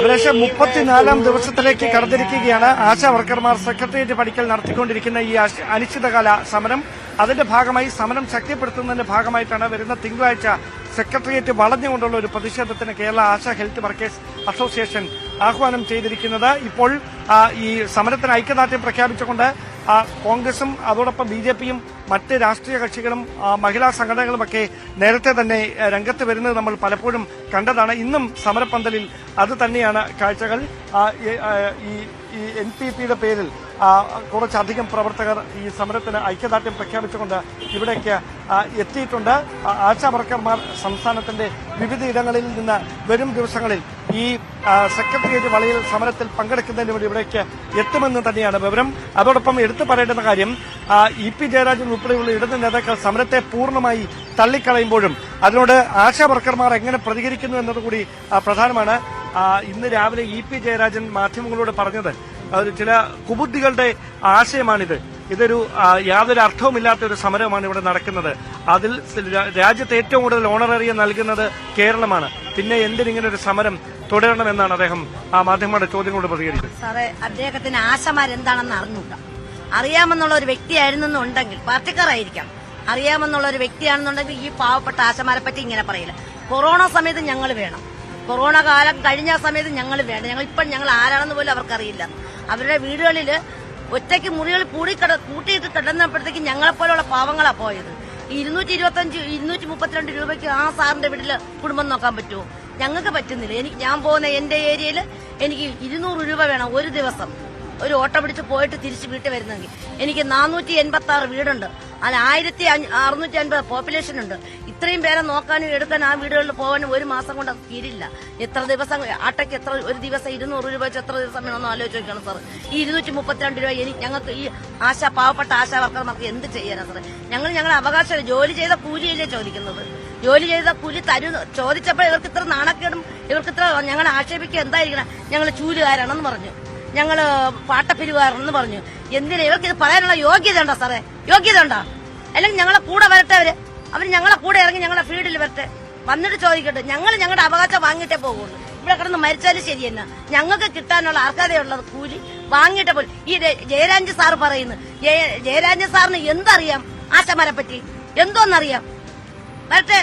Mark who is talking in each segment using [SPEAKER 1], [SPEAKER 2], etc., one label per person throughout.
[SPEAKER 1] അഭിലാഷ് 34-ാം ദിവസത്തിലേക്ക് കടന്നിരിക്കുകയാണ്. ആശാ വർക്കർമാർ സെക്രട്ടേറിയറ്റ് പടിക്കൽ നടത്തിക്കൊണ്ടിരിക്കുന്ന ഈ അനിശ്ചിതകാല സമരം. അതിന്റെ ഭാഗമായി സമരം ശക്തിപ്പെടുത്തുന്നതിന്റെ ഭാഗമായിട്ടാണ് വരുന്ന തിങ്കളാഴ്ച സെക്രട്ടേറിയറ്റ് വളഞ്ഞുകൊണ്ടുള്ള ഒരു പ്രതിഷേധത്തിന് Kerala ASHA health workers association ആഹ്വാനം ചെയ്തിരിക്കുന്നത്. ഇപ്പോൾ ഈ സമരത്തിന് ഐക്യദാർഢ്യം പ്രഖ്യാപിച്ചുകൊണ്ട് കോൺഗ്രസും അതോടൊപ്പം ബിജെപിയും മറ്റ് രാഷ്ട്രീയ കക്ഷികളും മഹിളാ സംഘടനകളുമൊക്കെ നേരത്തെ തന്നെ രംഗത്ത് വരുന്നത് നമ്മൾ പലപ്പോഴും കണ്ടതാണ്. ഇന്നും സമരപ്പന്തലിൽ അത് തന്നെയാണ് കാഴ്ചകൾ. ഈ NPPയുടെ പേരിൽ കുറച്ചധികം പ്രവർത്തകർ ഈ സമരത്തിന് ഐക്യദാർഢ്യം പ്രഖ്യാപിച്ചുകൊണ്ട് ഇവിടേക്ക് എത്തിയിട്ടുണ്ട്. ആശാ വർക്കർമാർ സംസ്ഥാനത്തിന്റെ വിവിധ ഇടങ്ങളിൽ നിന്ന് വരും ദിവസങ്ങളിൽ ഈ സെക്രട്ടേറിയറ്റ് വളയിൽ സമരത്തിൽ പങ്കെടുക്കുന്നതിന് വേണ്ടി ഇവിടേക്ക് എത്തുമെന്ന് തന്നെയാണ് വിവരം. അതോടൊപ്പം എടുത്തു പറയേണ്ടുന്ന കാര്യം, EP ജയരാജൻ ഉൾപ്പെടെയുള്ള ഇടത് നേതാക്കൾ സമരത്തെ പൂർണ്ണമായി തള്ളിക്കളയുമ്പോഴും അതിനോട് ആശാ വർക്കർമാർ എങ്ങനെ പ്രതികരിക്കുന്നു എന്നതുകൂടി പ്രധാനമാണ്. ഇന്ന് രാവിലെ EP ജയരാജൻ മാധ്യമങ്ങളോട് പറഞ്ഞത് ചില കുബുദ്ധികളുടെ ആശയമാണിത്. ഇതൊരു യാതൊരു അർത്ഥവുമില്ലാത്ത ഒരു സമരമാണ് ഇവിടെ നടക്കുന്നത്. അതിൽ രാജ്യത്ത് ഏറ്റവും കൂടുതൽ ഓണറേറിയം നൽകുന്നത് കേരളമാണ്. പിന്നെ എന്തിനിങ്ങനെ ഒരു സമരം തുടരണമെന്നാണ് അദ്ദേഹം മാധ്യമങ്ങളുടെ ചോദ്യങ്ങളോട് പ്രതികരിച്ചത്.
[SPEAKER 2] സാറേ, അദ്ദേഹത്തിന് ആശമാരെന്താണെന്ന് അറിഞ്ഞൂടാ. അറിയാമെന്നുള്ള ഒരു വ്യക്തിയായിരുന്നെന്നുണ്ടെങ്കിൽ, പാർട്ടിക്കാരായിരിക്കാം, അറിയാമെന്നുള്ള ഒരു വ്യക്തിയാണെന്നുണ്ടെങ്കിൽ ഈ പാവപ്പെട്ട ആശമാരെ പറ്റി ഇങ്ങനെ പറയില്ല. കൊറോണ സമയത്ത് ഞങ്ങൾ വേണം, കൊറോണ കാലം കഴിഞ്ഞ സമയത്ത് ഞങ്ങൾ വേണം. ഞങ്ങൾ ആരാണെന്ന് പോലും അവർക്കറിയില്ല. അവരുടെ വീടുകളിൽ ഒറ്റയ്ക്ക് മുറികൾ കൂട്ടിയിട്ട് കിടന്നപ്പോഴത്തേക്ക് ഞങ്ങളെപ്പോലുള്ള പാവങ്ങളാ പോയത്. 232 രൂപയ്ക്ക് ആ സാറിന്റെ വീട്ടില് കുടുംബം നോക്കാൻ പറ്റുമോ? ഞങ്ങൾക്ക് പറ്റുന്നില്ല. ഞാൻ പോകുന്ന എന്റെ ഏരിയയിൽ എനിക്ക് 200 രൂപ വേണം ഒരു ദിവസം. ഒരു ഓട്ടോ പിടിച്ച് പോയിട്ട് തിരിച്ച് വീട്ടിൽ വരുന്നെങ്കിൽ എനിക്ക് 486 വീടുണ്ട്. അതിൽ 1650 പോപ്പുലേഷൻ ഉണ്ട്. ഇത്രയും പേരെ നോക്കാനും എടുക്കാനും ആ വീടുകളിൽ പോകാനും ഒരു മാസം കൊണ്ട് അത് തീരില്ല. എത്ര ദിവസം ആട്ടയ്ക്ക് ഒരു ദിവസം 200 രൂപ വെച്ച് എത്ര ദിവസം വേണമെന്ന് ആലോചിച്ച് നോക്കണം സാർ. ഈ 232 രൂപ ഞങ്ങൾക്ക് ഈ പാവപ്പെട്ട ആശാ വർക്കർമാർക്ക് എന്ത് ചെയ്യാനാ സാറേ? ഞങ്ങളുടെ അവകാശം ജോലി ചെയ്ത കൂലിയല്ലേ ചോദിക്കുന്നത്. ജോലി ചെയ്ത കൂലി ചോദിച്ചപ്പോൾ ഇവർക്ക് ഇത്ര നാണക്കേടും, ഇവർക്ക് ഇത്ര ഞങ്ങളെ ആക്ഷേപിക്കുക എന്തായിരിക്കണം? ഞങ്ങൾ ചൂലുകാരാണെന്ന് പറഞ്ഞു, ഞങ്ങള് പാട്ടപ്പിരിവാറെന്ന് പറഞ്ഞു. എന്തിനാ ഇവർക്ക് ഇത് പറയാനുള്ള യോഗ്യത ഉണ്ടോ സാറേ? യോഗ്യത ഉണ്ടോ? അല്ലെങ്കിൽ ഞങ്ങളെ കൂടെ വരട്ടെ, അവര് ഞങ്ങളെ കൂടെ ഇറങ്ങി ഞങ്ങളെ ഫീൽഡിൽ വരട്ടെ, വന്നിട്ട് ചോദിക്കട്ടെ. ഞങ്ങളുടെ അവകാശം വാങ്ങിയിട്ടേ പോകുള്ളൂ. ഇവിടെ കിടന്ന് മരിച്ചാലും ശരി തന്നെ. ഞങ്ങൾക്ക് കിട്ടാനുള്ള അർഹതയുള്ളത് കൂലി വാങ്ങിയിട്ടേ പോലും. ഈ ജയരാജൻ സാർ പറയുന്നു, ജയരാജൻ സാറിന് എന്തറിയാം ആശമാരെ പറ്റി? എന്തോന്നറിയാം? വരട്ടെ,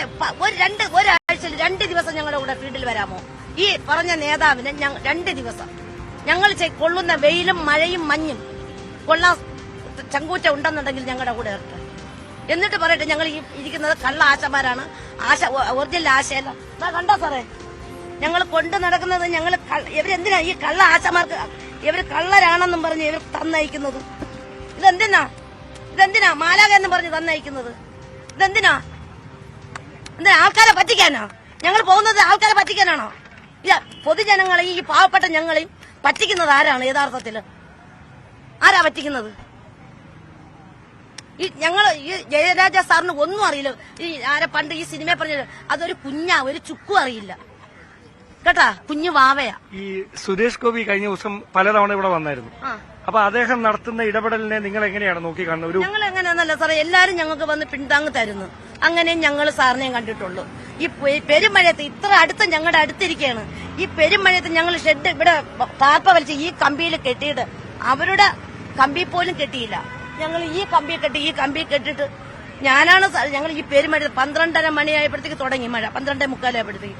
[SPEAKER 2] ഒരാഴ്ചയിൽ 2 ദിവസം ഞങ്ങളുടെ കൂടെ ഫീൽഡിൽ വരാമോ? ഈ പറഞ്ഞ നേതാവിന് 2 ദിവസം ഞങ്ങൾ കൊള്ളുന്ന വെയിലും മഴയും മഞ്ഞും കൊള്ളാൻ ചങ്കൂറ്റ ഉണ്ടെന്നുണ്ടെങ്കിൽ ഞങ്ങളുടെ കൂടെ ഇറട്ടെ. എന്നിട്ട് പറയട്ടെ ഞങ്ങൾ ഈ ഇരിക്കുന്നത് കള്ള ആശമാരാണ്, ഒറിജിനൽ ആശയല്ല. കണ്ടോ സാറേ, ഞങ്ങൾ കൊണ്ടു നടക്കുന്നത് ഇവരെന്തിനാ ഈ കള്ള ആശമാർക്ക്? ഇവര് കള്ളരാണെന്നും പറഞ്ഞ് ഇവർ തന്നയക്കുന്നത്. ഇതെന്തിനാ മാലാക എന്നും പറഞ്ഞ് തന്നയക്കുന്നത്? ഇതെന്തിനാ? ആൾക്കാരെ പറ്റിക്കാനാ ഞങ്ങൾ പോകുന്നത്? ആൾക്കാരെ പറ്റിക്കാനാണോ? പൊതുജനങ്ങളെയും ഈ പാവപ്പെട്ട ഞങ്ങളെയും പറ്റിക്കുന്നത് ആരാണ് യഥാർത്ഥത്തില്? ആരാ പറ്റിക്കുന്നത്? ഈ ജയരാജ സാറിന് ഒന്നും അറിയില്ല. പണ്ട് ഈ സിനിമ പറഞ്ഞത് അതൊരു ഒരു ചുക്കും അറിയില്ല കേട്ടാ, കുഞ്ഞു വാവയാ.
[SPEAKER 1] ഈ സുരേഷ് ഗോപി കഴിഞ്ഞ ദിവസം പലതവണ ഇവിടെ വന്നായിരുന്നു. അപ്പൊ അദ്ദേഹം നടത്തുന്ന ഇടപെടലിനെ നിങ്ങൾ എങ്ങനെയാണ് നോക്കി കാണുന്നത്?
[SPEAKER 2] ഞങ്ങൾ എങ്ങനെയാന്നല്ല സാറേ, എല്ലാരും ഞങ്ങൾക്ക് വന്ന് പിന്താങ്ങ് തരുന്നു. അങ്ങനെയും ഞങ്ങൾ സാറിനെയും കണ്ടിട്ടുള്ളൂ. ഈ പെരുമഴയത്ത് ഇത്ര അടുത്ത് ഞങ്ങളുടെ അടുത്തിരിക്കുകയാണ്. ഈ പെരുമഴയത്ത് ഞങ്ങൾ ഷെഡ് ഇവിടെ താർപ്പ വലിച്ച് ഈ കമ്പിയിൽ കെട്ടിയിട്ട് അവരുടെ കമ്പി പോലും കെട്ടിയില്ല. ഞങ്ങൾ ഈ കമ്പി കെട്ടിട്ട് ഞങ്ങൾ ഈ പെരുമഴ 12:30 മണിയായപ്പോഴത്തേക്ക് തുടങ്ങി മഴ. 12:45 ആയപ്പോഴത്തേക്ക്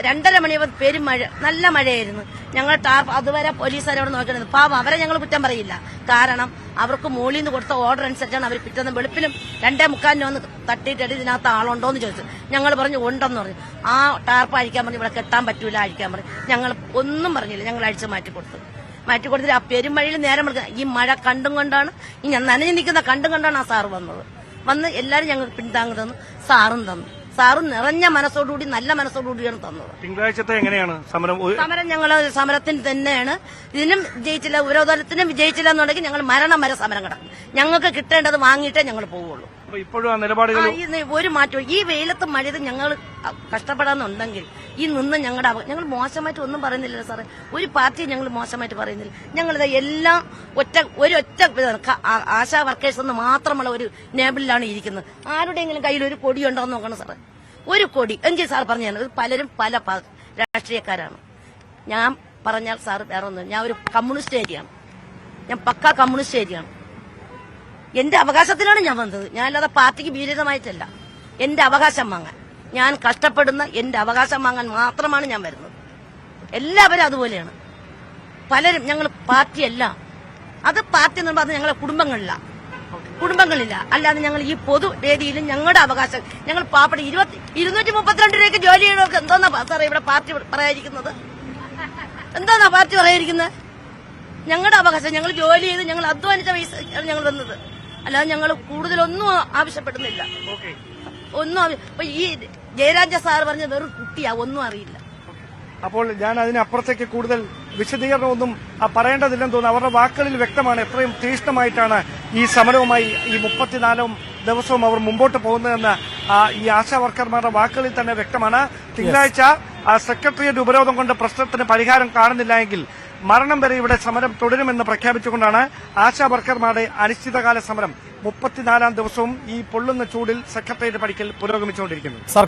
[SPEAKER 2] 2:30 മണിയായപ്പോൾ പെരുമഴ, നല്ല മഴയായിരുന്നു. ഞങ്ങൾ അതുവരെ പോലീസുകാരെ അവിടെ നോക്കുന്നത്. പാവം, അവരെ ഞങ്ങൾ കുറ്റം പറയില്ല. കാരണം അവർക്ക് മോളിൽ നിന്ന് കൊടുത്ത ഓർഡർ അനുസരിച്ചാണ് അവർ പിറ്റേന്ന് വെളുപ്പിനും 2:45 വന്ന് തട്ടിയിട്ട് ഇതിനകത്ത് ആളുണ്ടോ എന്ന് ചോദിച്ചു. ഞങ്ങൾ പറഞ്ഞു ഉണ്ടെന്ന് പറഞ്ഞു. ആ ടാർപ്പ് അഴിക്കാൻ പറഞ്ഞു, ഇവിടെ കെട്ടാൻ പറ്റൂല, അഴിക്കാൻ പറഞ്ഞു. ഞങ്ങൾ ഒന്നും പറഞ്ഞില്ല, ഞങ്ങൾ അഴിച്ച് മാറ്റിക്കൊടുത്തിട്ട് ആ പെരുമഴയിൽ നേരം ഈ മഴ കണ്ടും കൊണ്ടാണ്, ഈ ഞാൻ നനഞ്ഞു നിൽക്കുന്ന കണ്ടും കൊണ്ടാണ് ആ സാറ് വന്ന് എല്ലാരും ഞങ്ങൾക്ക് പിന്താങ്ങ് തന്നു. സാറും തന്നു. സാറും നിറഞ്ഞ മനസ്സോടുകൂടി, നല്ല മനസ്സോടുകൂടിയാണ് തന്നത്.
[SPEAKER 1] തിങ്കളാഴ്ചത്തെ എങ്ങനെയാണ് സമരം?
[SPEAKER 2] ഞങ്ങള് സമരത്തിന് തന്നെയാണ്. ഇതിനും വിജയിച്ചില്ല, ഉപരോധത്തിനും വിജയിച്ചില്ല എന്നുണ്ടെങ്കിൽ ഞങ്ങൾ മരണം വരെ സമരം കിടക്കും. ഞങ്ങൾക്ക് കിട്ടേണ്ടത് വാങ്ങിയിട്ടേ ഞങ്ങൾ പോവുള്ളൂ.
[SPEAKER 1] ഇപ്പോഴും ആ നിലപാടുകൾ
[SPEAKER 2] ഒരു മാറ്റവും. ഈ വെയിലത്ത് മഴയത് ഞങ്ങൾ കഷ്ടപ്പെടാന്നുണ്ടെങ്കിൽ ഈ നിന്ന് ഞങ്ങൾ മോശമായിട്ട് ഒന്നും പറയുന്നില്ല സാറേ. ഒരു പാർട്ടി ഞങ്ങൾ മോശമായിട്ട് പറയുന്നില്ല. ഞങ്ങളിത് എല്ലാം ഒരൊറ്റ ആശാ വർക്കേഴ്സ് എന്ന് മാത്രമുള്ള ഒരു നേബിളിലാണ് ഇരിക്കുന്നത്. ആരുടെയെങ്കിലും കയ്യിൽ ഒരു കൊടിയുണ്ടോ എന്ന് നോക്കണം സാറേ. ഒരു കൊടി എങ്കിൽ സാർ പറഞ്ഞു, പലരും പല രാഷ്ട്രീയക്കാരാണ്. ഞാൻ പറഞ്ഞാൽ സാർ വേറെ ഒന്നും, ഞാൻ ഒരു കമ്മ്യൂണിസ്റ്റ് ഏരിയയാണ്, ഞാൻ പക്കാ കമ്മ്യൂണിസ്റ്റ് ഏരിയയാണ്. എന്റെ അവകാശത്തിനാണ് ഞാൻ വന്നത്, ഞാൻ അല്ലാതെ പാർട്ടിക്ക് വിരുദ്ധമായിട്ടല്ല. എന്റെ അവകാശം വാങ്ങാൻ, ഞാൻ കഷ്ടപ്പെടുന്ന എന്റെ അവകാശം വാങ്ങാൻ മാത്രമാണ് ഞാൻ വരുന്നത്. എല്ലാവരും അതുപോലെയാണ്. പലരും, ഞങ്ങൾ പാർട്ടിയല്ല, അത് പാർട്ടി എന്ന് പറഞ്ഞാൽ ഞങ്ങളെ കുടുംബങ്ങളില്ല. അല്ലാതെ ഞങ്ങൾ ഈ പൊതുവേദിയിലും ഞങ്ങളുടെ അവകാശം, ഞങ്ങൾ പാവപ്പെട്ട 232 രൂപയ്ക്ക് ജോലി ചെയ്യുന്നവർക്ക് എന്തോന്നാ സാറേ ഇവിടെ പാർട്ടി പറയാതിരിക്കുന്നത്? എന്താന്നാ പാർട്ടി പറയാതിരിക്കുന്നത്? ഞങ്ങളുടെ അവകാശം, ഞങ്ങൾ ജോലി ചെയ്ത് ഞങ്ങൾ അധ്വാനിച്ച പൈസ ഞങ്ങൾ വന്നത്, അല്ലാതെ ഞങ്ങൾ കൂടുതലൊന്നും ആവശ്യപ്പെടുന്നില്ല. ഇപ്പൊ ഈ ജയരാജ സാർ പറഞ്ഞ വെറും കുട്ടിയാ, ഒന്നും അറിയില്ല.
[SPEAKER 1] അപ്പോൾ ഞാൻ അതിനപ്പുറത്തേക്ക് കൂടുതൽ വിശദീകരണമൊന്നും പറയേണ്ടതില്ലെന്ന് തോന്നുന്നു. അവരുടെ വാക്കുകളിൽ വ്യക്തമാണ് എത്രയും തീഷ്ണമായിട്ടാണ് ഈ സമരവുമായി ഈ 34 ദിവസവും അവർ മുമ്പോട്ട് പോകുന്നതെന്ന് ഈ ആശാ വർക്കർമാരുടെ വാക്കുകളിൽ തന്നെ വ്യക്തമാണ്. തിങ്കളാഴ്ച സെക്രട്ടേറിയറ്റ് ഉപരോധം കൊണ്ട് പ്രശ്നത്തിന് പരിഹാരം കാണുന്നില്ല എങ്കിൽ മരണം വരെ ഇവിടെ സമരം തുടരുമെന്ന് പ്രഖ്യാപിച്ചുകൊണ്ടാണ് ആശാ വർക്കർമാരുടെ അനിശ്ചിതകാല സമരം 34 ദിവസവും ഈ പൊള്ളുന്ന ചൂടിൽ സെക്രട്ടേറിയറ്റ് പടിക്കൽ പുരോഗമിച്ചുകൊണ്ടിരിക്കുന്നത്.